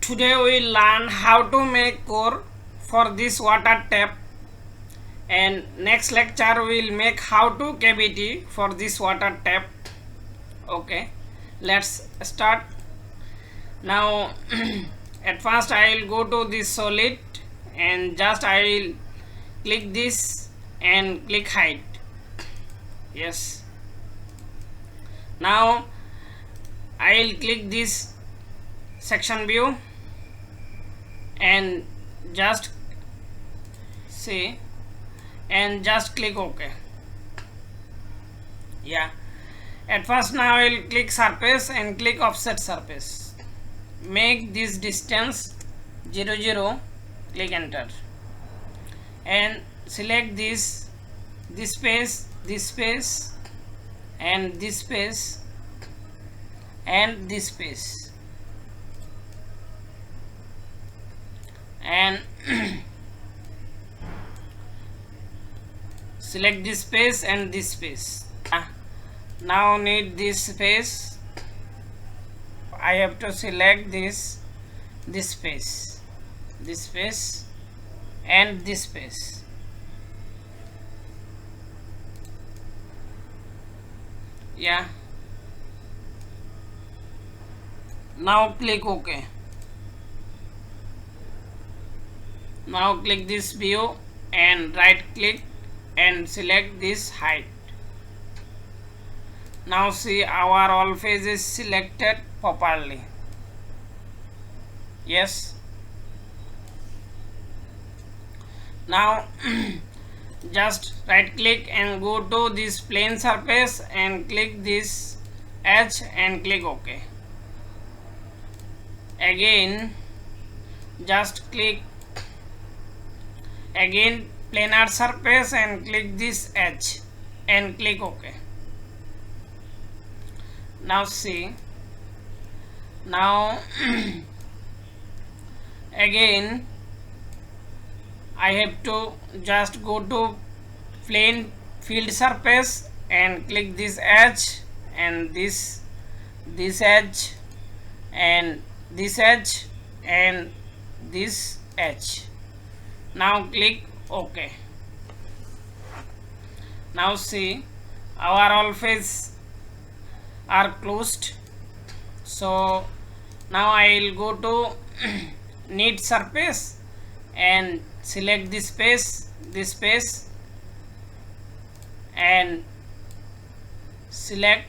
Today we learn how to make core for this water tap, and next lecture we'll make how to cavity for this water tap. Okay, let's start. Now at first I will go to this solid and just I will click this and click hide. Yes, now I will click this section view and just see and just click OK. Yeah, at first now I will click surface and click offset surface. Make this distance 0 0, click enter and select this space, this space and this space and this space and select this space and this space. Now need this space. I have to select this space, this space and this space. Yeah, now click OK. Now click this view and right click and select this height. Now see our all face is selected properly. Yes, now just right click and go to this plane surface and click this edge and click OK. Again just click again planar surface and click this edge and click OK. Now see, now again I have to just go to plane field surface and click this edge and this edge and this edge and this edge. Now click OK. Now see our all face are closed. So now I will go to need surface and select this space and select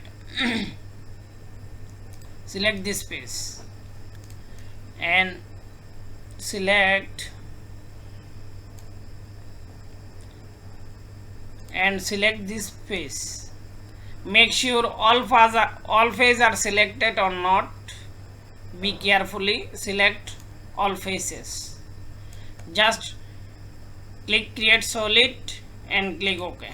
select this space and select this face. Make sure all face are selected or not. Be carefully select all faces. Just click create solid and click OK.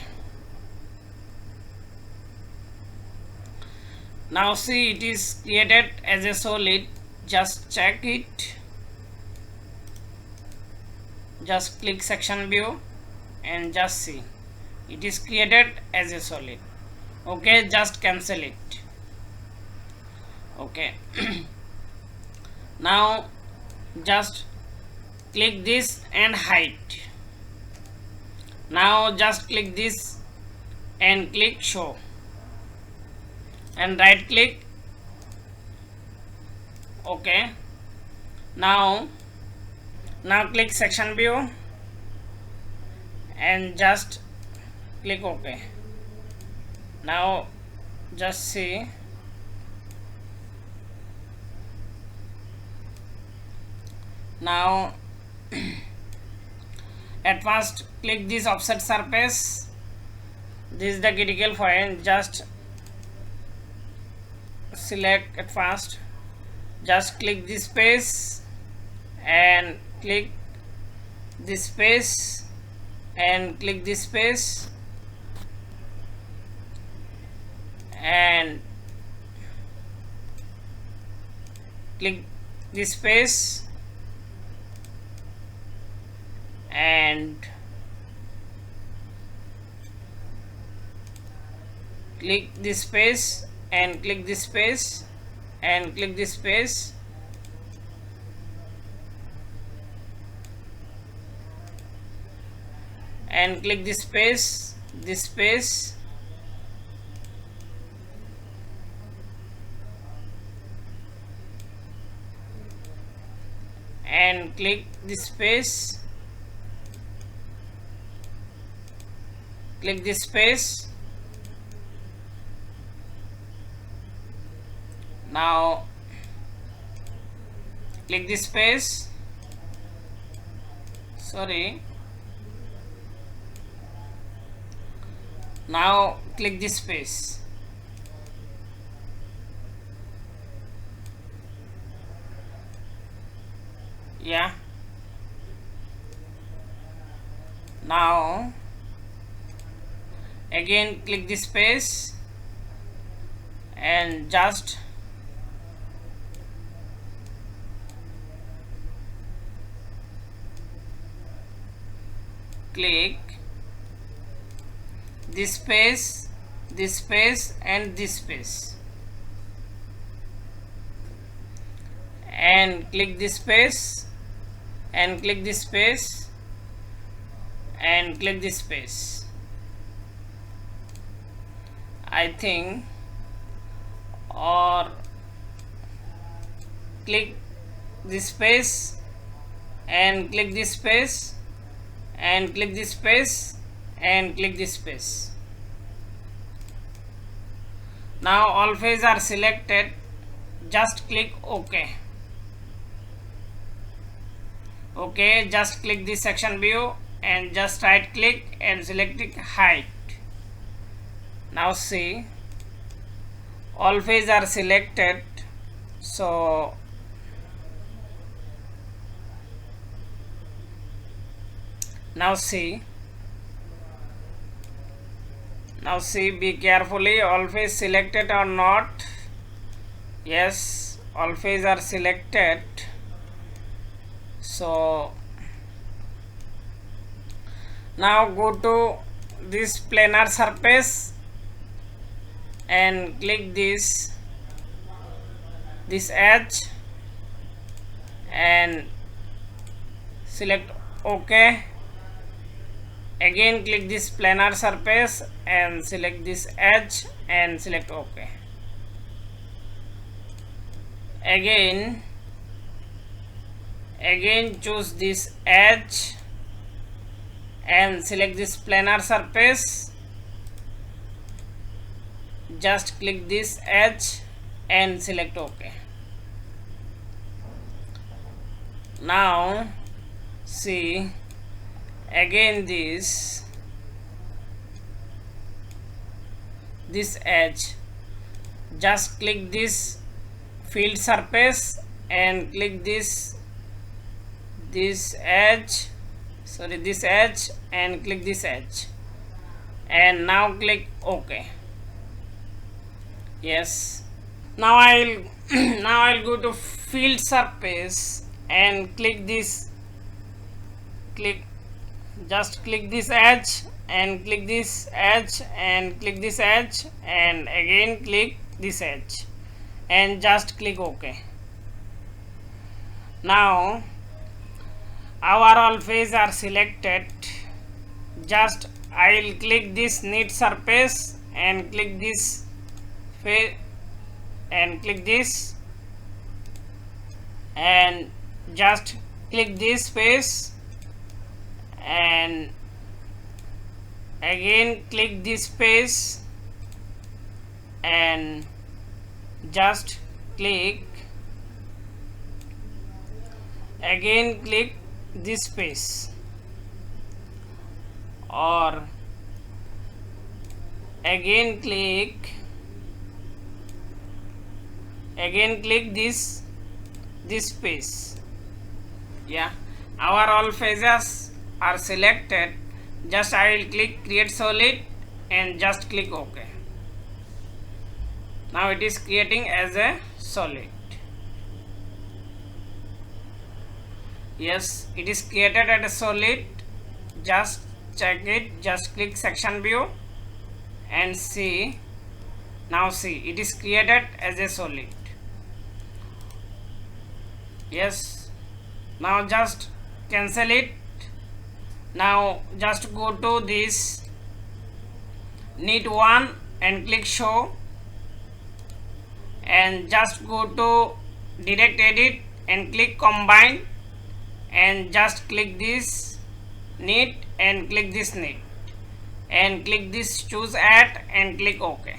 Now see it is created as a solid. Just check it. Just click section view and just see it is created as a solid. Okay, just cancel it. Okay. Now just click this and hide. Now just click this and click show and right click. Okay, now click section view and just click OK. Now just see now at first click this offset surface. This is the critical point. Just select at first, just click this space and click this space and click this space and click this space and click this space and click this space and click this space and click this space, and click this space, click this space. Now click this space, now click this space. Yeah, now again click this space and just click this space, and this space, and click this space, and click this space, and click this space. I think, or click this space and click this space and click this space and click this space. Now all faces are selected. Just click OK. Okay, just click this section view and just right click and select height. Now see, all faces are selected. So now see, be carefully, all faces selected or not. Yes, all faces are selected. So now go to this planar surface and click this edge and select OK. Again click this planar surface and select this edge and select OK. Again choose this edge and select this planar surface. Just click this edge and select OK. Now see, again this edge, just click this field surface and click this edge and click this edge, and now click OK. Yes, now I'll go to field surface and click this, just click this edge and click this edge and click this edge and again click this edge and just click OK. Now our all faces are selected. Just I will click this neat surface and click this face and click this and just click this space and again click this space and just click, again click this space, or again click this space. Yeah, our all faces are selected. Just I will click create solid and just click OK. Now it is creating as a solid. Yes, it is created as a solid. Just check it, just click section view and see. Now see, it is created as a solid. Yes, now just cancel it Now just go to this neat one and click show, and just go to direct edit and click combine, and just click this neat and click this neat and click this choose add and click OK.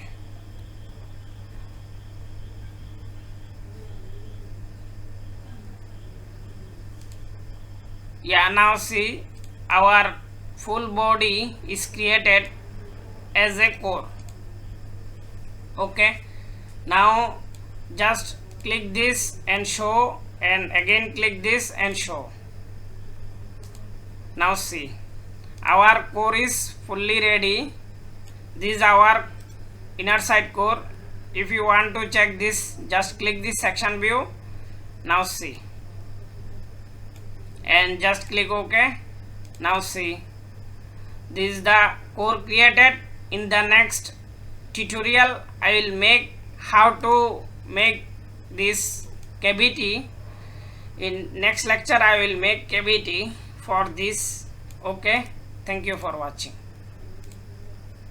Yeah, now see our full body is created as a core. Okay, now just click this and show, and again click this and show. Now see our core is fully ready. This is our inner side core. If you want to check this, just click this section view. Now see, and just click OK. Now see, this is the core created. In the next tutorial I will make how to make this cavity. In next lecture I will make cavity for this. Okay, thank you for watching.